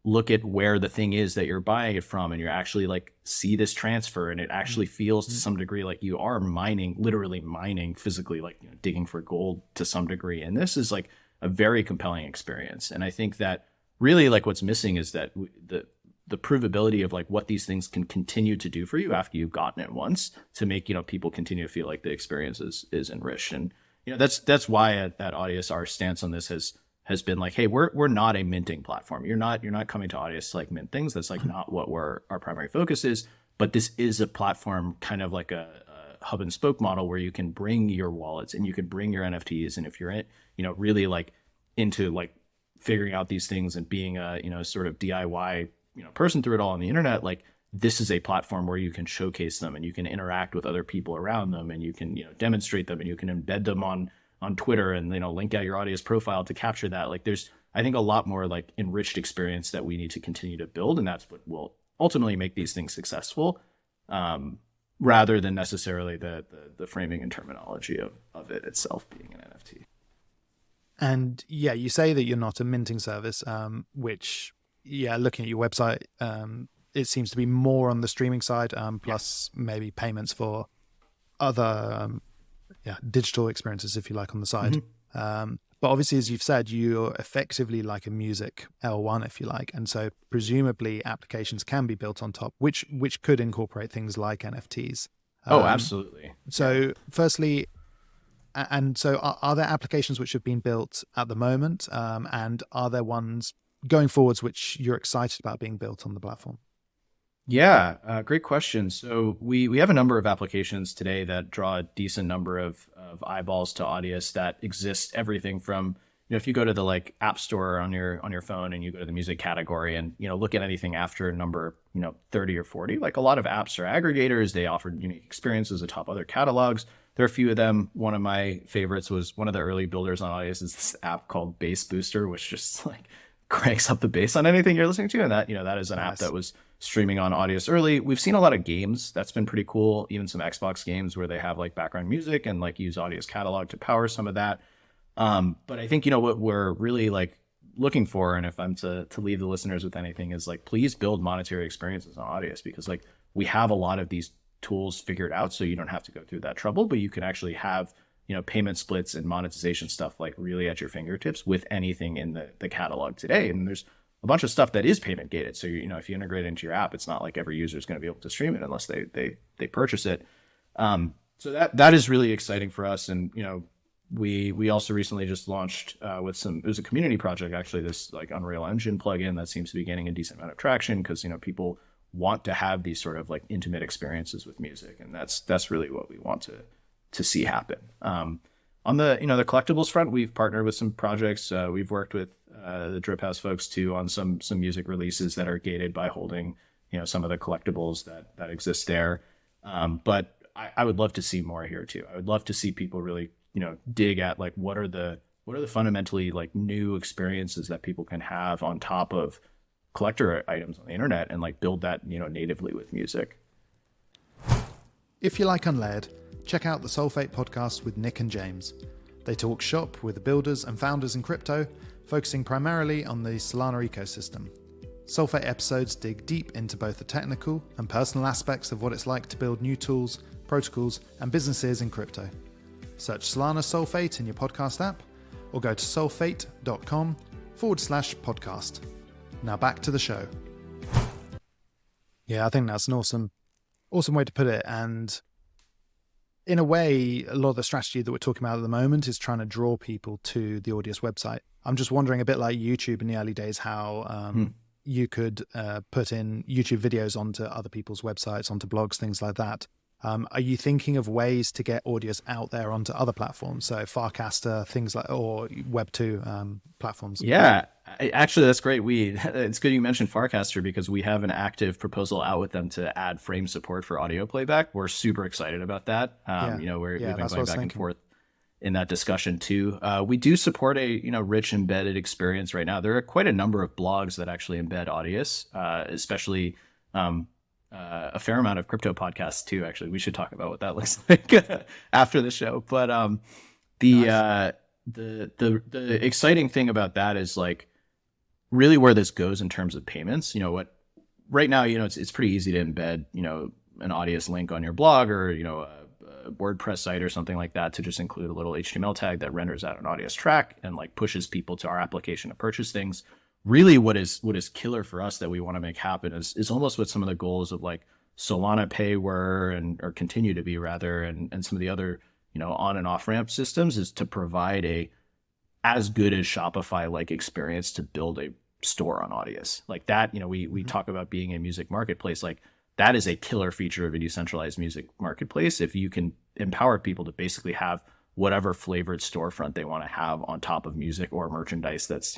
look at where the thing is that you're buying it from, and you actually like see this transfer, and it actually feels to some degree like you are mining, literally mining physically, like digging for gold to some degree. And this is like a very compelling experience. And I think that really like what's missing is that the provability of like what these things can continue to do for you after you've gotten it once, to make people continue to feel like the experience is enriched. And that's why at Audius our stance on this has been like, hey, we're not a minting platform. You're not coming to Audius to like mint things. That's like not what our primary focus is. But this is a platform, kind of like a hub and spoke model, where you can bring your wallets and you can bring your NFTs. And if you're really like into like figuring out these things and being a sort of DIY person through it all on the internet, like this is a platform where you can showcase them and you can interact with other people around them, and you can demonstrate them, and you can embed them on Twitter and link out your Audius profile to capture that. Like there's, I think, a lot more like enriched experience that we need to continue to build, and that's what will ultimately make these things successful, rather than necessarily the framing and terminology of it itself being an NFT. And yeah, you say that you're not a minting service, which looking at your website, it seems to be more on the streaming side, plus maybe payments for other digital experiences, if you like, on the side. Mm-hmm. But obviously, as you've said, you're effectively like a music L1, if you like. And so presumably applications can be built on top, which could incorporate things like NFTs. Oh, absolutely. So firstly, and so are there applications which have been built at the moment? And are there ones going forwards which you're excited about being built on the platform? Yeah, great question. So we have a number of applications today that draw a decent number of eyeballs to Audius, that exist everything from, if you go to the like app store on your phone and you go to the music category and, look at anything after number, 30 or 40, like a lot of apps are aggregators. They offer unique experiences atop other catalogs. There are a few of them. One of my favorites was one of the early builders on Audius is this app called Bass Booster, which just like cranks up the bass on anything you're listening to. And that, that is an app that was streaming on Audius early. We've seen a lot of games. That's been pretty cool. Even some Xbox games where they have like background music and like use Audius catalog to power some of that. But I think, what we're really like looking for, and if I'm to leave the listeners with anything, is like, please build monetary experiences on Audius, because like we have a lot of these tools figured out, so you don't have to go through that trouble, but you can actually have, payment splits and monetization stuff like really at your fingertips with anything in the catalog today. And there's a bunch of stuff that is payment gated. So, if you integrate it into your app, it's not like every user is going to be able to stream it unless they purchase it. So that is really exciting for us. And, we also recently just launched it was a community project, actually, this like Unreal Engine plugin that seems to be gaining a decent amount of traction, because, people want to have these sort of like intimate experiences with music. And that's really what we want to see happen. On the the collectibles front, we've partnered with some projects. We've worked with the Drip House folks too on some music releases that are gated by holding some of the collectibles that exist there. But I would love to see more here too. I would love to see people really dig at like what are the fundamentally like new experiences that people can have on top of collector items on the internet, and like build that natively with music. If you like Unlayered, check out the Solfate Podcast with Nick and James. They talk shop with the builders and founders in crypto, focusing primarily on the Solana ecosystem. Solfate episodes dig deep into both the technical and personal aspects of what it's like to build new tools, protocols, and businesses in crypto. Search Solana Solfate in your podcast app or go to solfate.com/podcast. Now back to the show. Yeah, I think that's an awesome way to put it. And in a way, a lot of the strategy that we're talking about at the moment is trying to draw people to the Audius website. I'm just wondering, a bit like YouTube in the early days, how you could put in YouTube videos onto other people's websites, onto blogs, things like that. Are you thinking of ways to get Audius out there onto other platforms? So Farcaster, things like, or Web2 platforms? Yeah, actually, that's great. It's good you mentioned Farcaster because we have an active proposal out with them to add frame support for audio playback. We're super excited about that. We've been going back and forth in that discussion too. We do support a rich embedded experience right now. There are quite a number of blogs that actually embed Audius, especially a fair amount of crypto podcasts too. Actually, we should talk about what that looks like after the show. But the exciting thing about that is like really where this goes in terms of payments. Right now, it's pretty easy to embed an Audius link on your blog or a WordPress site or something like that to just include a little HTML tag that renders out an Audius track and like pushes people to our application to purchase things. Really what is killer for us that we want to make happen is almost what some of the goals of like Solana Pay were or continue to be rather, and some of the other, on and off ramp systems is to provide a as good as Shopify like experience to build a store on Audius. Like that, we talk about being a music marketplace, like that is a killer feature of a decentralized music marketplace. If you can empower people to basically have whatever flavored storefront they want to have on top of music or merchandise that's,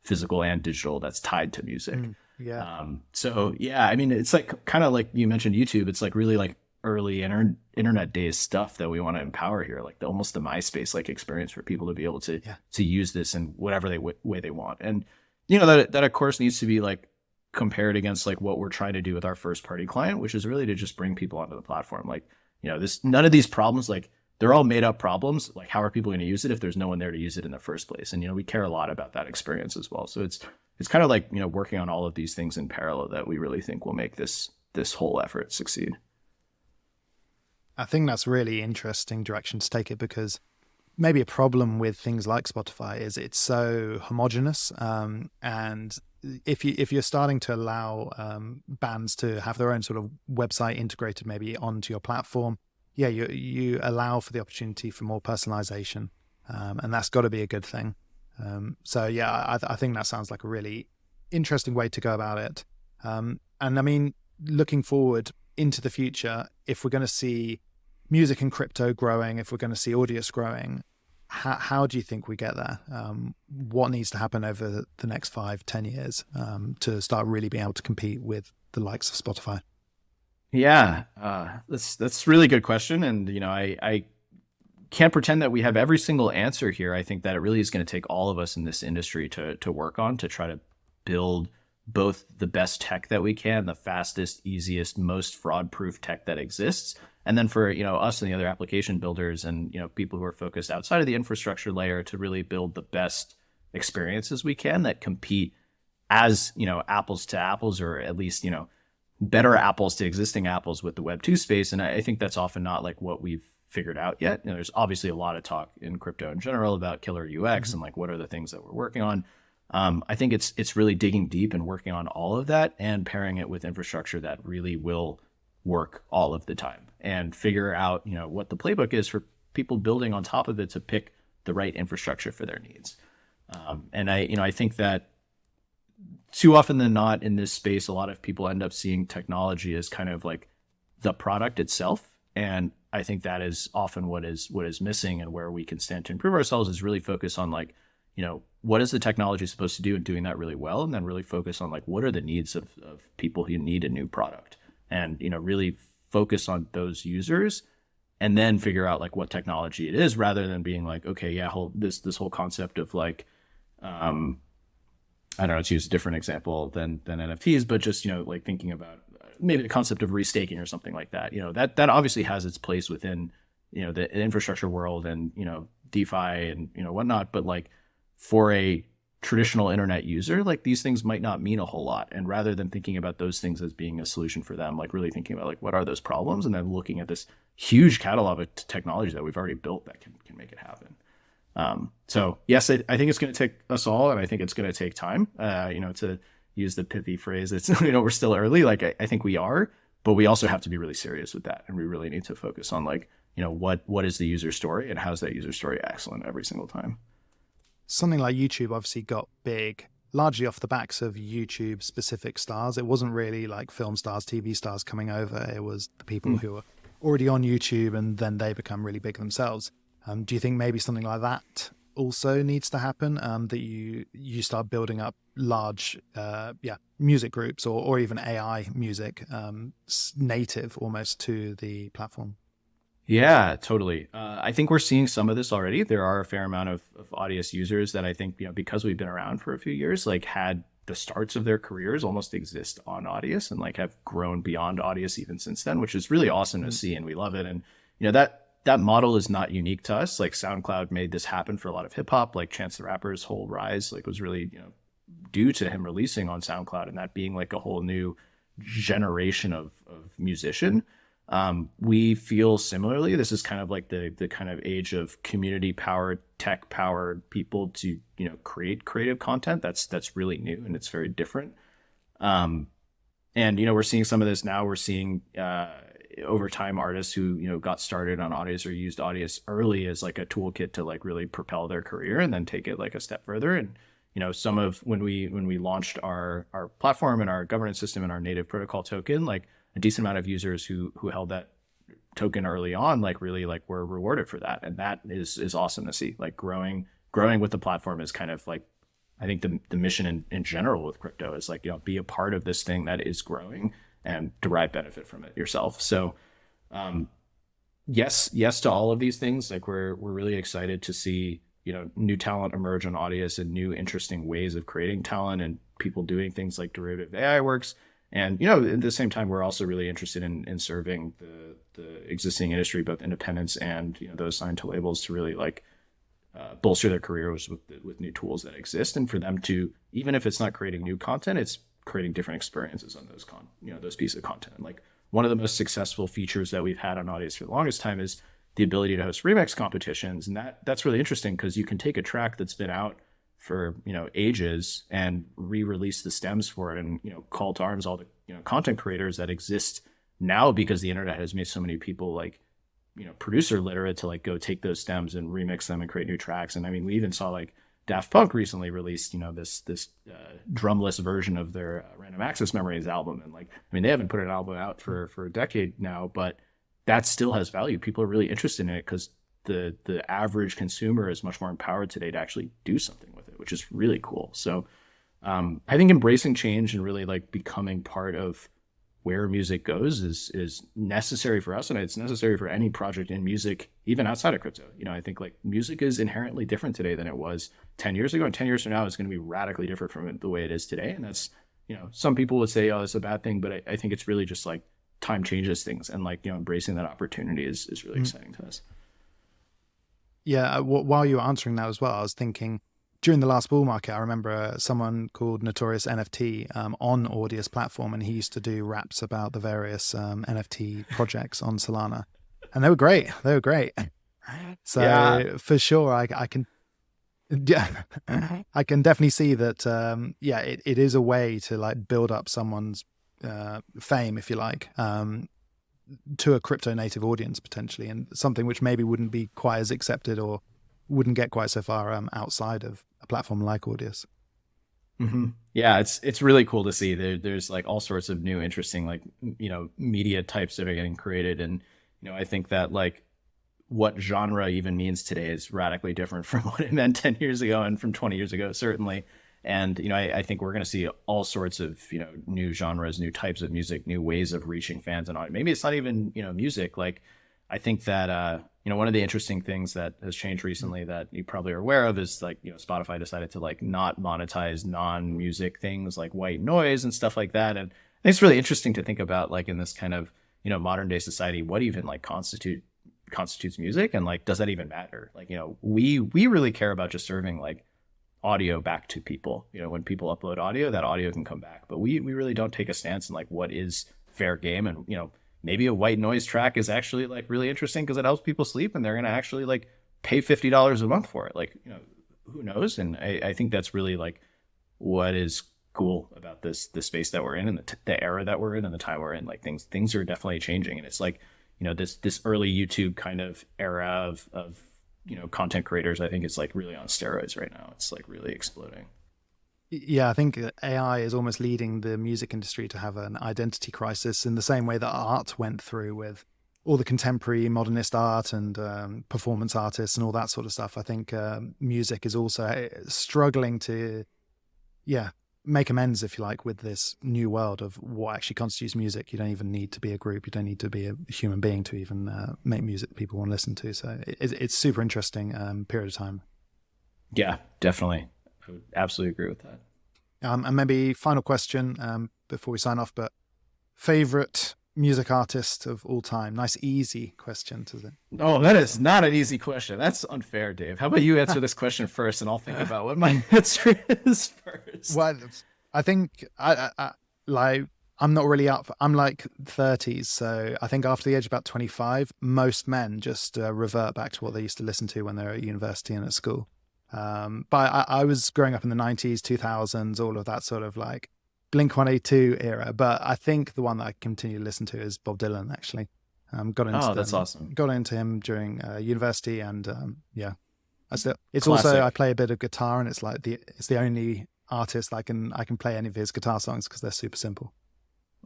physical and digital that's tied to music. It's like kind of like you mentioned YouTube. It's like really like early internet days stuff that we want to empower here, like almost the MySpace like experience for people to be able to use this in whatever way they want. And that of course needs to be like compared against like what we're trying to do with our first party client, which is really to just bring people onto the platform. Like none of these problems, like they're all made up problems. Like, how are people going to use it if there's no one there to use it in the first place? And, we care a lot about that experience as well. So it's kind of like, working on all of these things in parallel that we really think will make this whole effort succeed. I think that's really interesting direction to take it, because maybe a problem with things like Spotify is it's so homogenous. And if you're starting to allow bands to have their own sort of website integrated maybe onto your platform, you allow for the opportunity for more personalization, and that's got to be a good thing. I think that sounds like a really interesting way to go about it. And I mean, looking forward into the future, if we're going to see music and crypto growing, if we're going to see Audius growing, how do you think we get there? What needs to happen over the next 5-10 years to start really being able to compete with the likes of Spotify? Yeah, that's a really good question. And, I can't pretend that we have every single answer here. I think that it really is going to take all of us in this industry to work on, to try to build both the best tech that we can, the fastest, easiest, most fraud-proof tech that exists. And then for, us and the other application builders and, people who are focused outside of the infrastructure layer to really build the best experiences we can that compete as, apples to apples, or at least, better apples to existing apples with the Web2 space. And I think that's often not like what we've figured out yet. There's obviously a lot of talk in crypto in general about killer UX and like what are the things that we're working on. I think it's really digging deep and working on all of that and pairing it with infrastructure that really will work all of the time, and figure out, what the playbook is for people building on top of it to pick the right infrastructure for their needs. And I think that too often than not in this space, a lot of people end up seeing technology as kind of like the product itself. And I think that is often what is missing, and where we can stand to improve ourselves is really focus on like, what is the technology supposed to do, and doing that really well. And then really focus on like, what are the needs of people who need a new product, and, really focus on those users, and then figure out like what technology it is, rather than being like, okay, this whole concept of like, I don't know, to use a different example than NFTs, but just, like thinking about maybe the concept of restaking or something like that. That obviously has its place within, the infrastructure world and, DeFi and, whatnot. But like for a traditional internet user, like these things might not mean a whole lot. And rather than thinking about those things as being a solution for them, like really thinking about like, what are those problems? And then looking at this huge catalog of technology that we've already built that can make it happen. So yes, I think it's going to take us all, and I think it's going to take time, to use the pithy phrase, it's, we're still early. Like I think we are, but we also have to be really serious with that. And we really need to focus on like, what is the user story and how's that user story excellent every single time? Something like YouTube obviously got big largely off the backs of YouTube specific stars. It wasn't really like film stars, TV stars coming over. It was the people who were already on YouTube and then they become really big themselves. Do you think maybe something like that also needs to happen, that you start building up large music groups or even AI music native almost to the platform? Yeah, totally. I think we're seeing some of this already. There are a fair amount of Audius users that I think, because we've been around for a few years, like had the starts of their careers almost exist on Audius and like have grown beyond Audius even since then, which is really awesome to see. And we love it. And, that model is not unique to us. Like SoundCloud made this happen for a lot of hip hop, like Chance the Rapper's whole rise, like was really, due to him releasing on SoundCloud and that being like a whole new generation of musician. We feel similarly. This is kind of like the kind of age of community powered, tech powered people to, create creative content. That's really new and it's very different. And, we're seeing some of this now. We're seeing, over time artists who, got started on Audius or used Audius early as like a toolkit to like really propel their career and then take it like a step further. And, some of when we launched our platform and our governance system and our native protocol token, like a decent amount of users who held that token early on, like really like were rewarded for that. And that is awesome to see. Like growing with the platform is kind of like, I think the mission in general with crypto is like, be a part of this thing that is growing and derive benefit from it yourself. So yes to all of these things. Like we're really excited to see, new talent emerge on Audius and new interesting ways of creating talent and people doing things like derivative AI works. And, at the same time, we're also really interested in serving the existing industry, both independents and, those signed to labels to really like bolster their careers with new tools that exist. And for them to, even if it's not creating new content, it's creating different experiences on those pieces of content. And like one of the most successful features that we've had on Audius for the longest time is the ability to host remix competitions. And that's really interesting because you can take a track that's been out for ages and re-release the stems for it and call to arms all the content creators that exist now because the internet has made so many people like producer literate to like go take those stems and remix them and create new tracks. And I mean we even saw like Daft Punk recently released this drumless version of their Random Access Memories album, and like I mean they haven't put an album out for a decade now, but that still has value. People are really interested in it because the average consumer is much more empowered today to actually do something with it, which is really cool. So I think embracing change and really like becoming part of where music goes is necessary for us, and it's necessary for any project in music, even outside of crypto. I think like music is inherently different today than it was 10 years ago, and 10 years from now it's going to be radically different from the way it is today. And that's some people would say, oh, it's a bad thing, but I think it's really just like time changes things, and like embracing that opportunity is really exciting to us. Yeah, while you were answering that as well, I was thinking during the last bull market, I remember someone called Notorious NFT on Audius platform, and he used to do raps about the various NFT projects on Solana, and they were great. So yeah. For sure, I can, I can definitely see that. It is a way to like build up someone's fame, if you like, to a crypto native audience potentially, and something which maybe wouldn't be quite as accepted or wouldn't get quite so far outside of a platform like Audius. Mm-hmm. Yeah, it's really cool to see. There's like all sorts of new interesting like media types that are getting created, and I think that like what genre even means today is radically different from what it meant 10 years ago and from 20 years ago certainly. And I think we're going to see all sorts of new genres, new types of music, new ways of reaching fans, and maybe it's not even music. Like I think that one of the interesting things that has changed recently that you probably are aware of is like Spotify decided to like not monetize non-music things like white noise and stuff like that. And I think it's really interesting to think about like in this kind of modern day society, what even like constitutes constitutes music, and like, does that even matter? Like, we really care about just serving like audio back to people. When people upload audio, that audio can come back, but we really don't take a stance in like what is fair game. And maybe a white noise track is actually like really interesting because it helps people sleep, and they're going to actually like pay $50 a month for it. Like, who knows? And I think that's really like what is cool about this space that we're in, and the era that we're in, and the time we're in. Like, things are definitely changing, and it's like, this early YouTube kind of era of content creators, I think it's like really on steroids right now. It's like really exploding. Yeah, I think AI is almost leading the music industry to have an identity crisis in the same way that art went through with all the contemporary modernist art and performance artists and all that sort of stuff. I think music is also struggling to, make amends, if you like, with this new world of what actually constitutes music. You don't even need to be a group. You don't need to be a human being to even make music that people want to listen to. So it's super interesting period of time. Yeah, definitely. I would absolutely agree with that. And maybe final question before we sign off, but favorite music artist of all time? Nice, easy question, is it? Oh, that is not an easy question. That's unfair, Dave. How about you answer this question first, and I'll think about what my answer is first. Well, I think I'm not really up. I'm like 30s, so I think after the age of about 25, most men just revert back to what they used to listen to when they were at university and at school. But I was growing up in the 90s, 2000s, all of that sort of like Blink-182 era. But I think the one that I continue to listen to is Bob Dylan, actually. That's awesome. Got into him during university, and it's Classic. Also, I play a bit of guitar, and it's like it's the only artist I can play any of his guitar songs because they're super simple.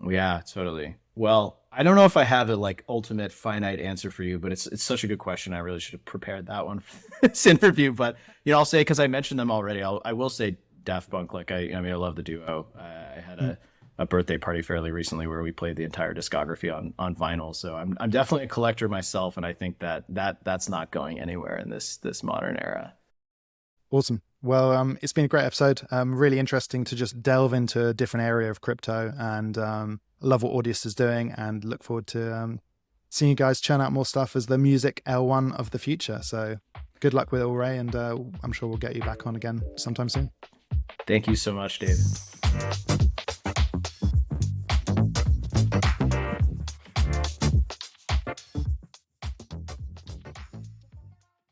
Yeah, totally. Well, I don't know if I have a like ultimate finite answer for you, but it's such a good question. I really should have prepared that one for this interview. But I'll say, because I mentioned them already, I will say Daft Punk. Like, I love the duo. I had a birthday party fairly recently where we played the entire discography on vinyl. So I'm definitely a collector myself, and I think that's not going anywhere in this modern era. Awesome. Well, it's been a great episode. Really interesting to just delve into a different area of crypto, and love what Audius is doing, and look forward to seeing you guys churn out more stuff as the music L1 of the future. So good luck with it all, Ray, and I'm sure we'll get you back on again sometime soon. Thank you so much, David.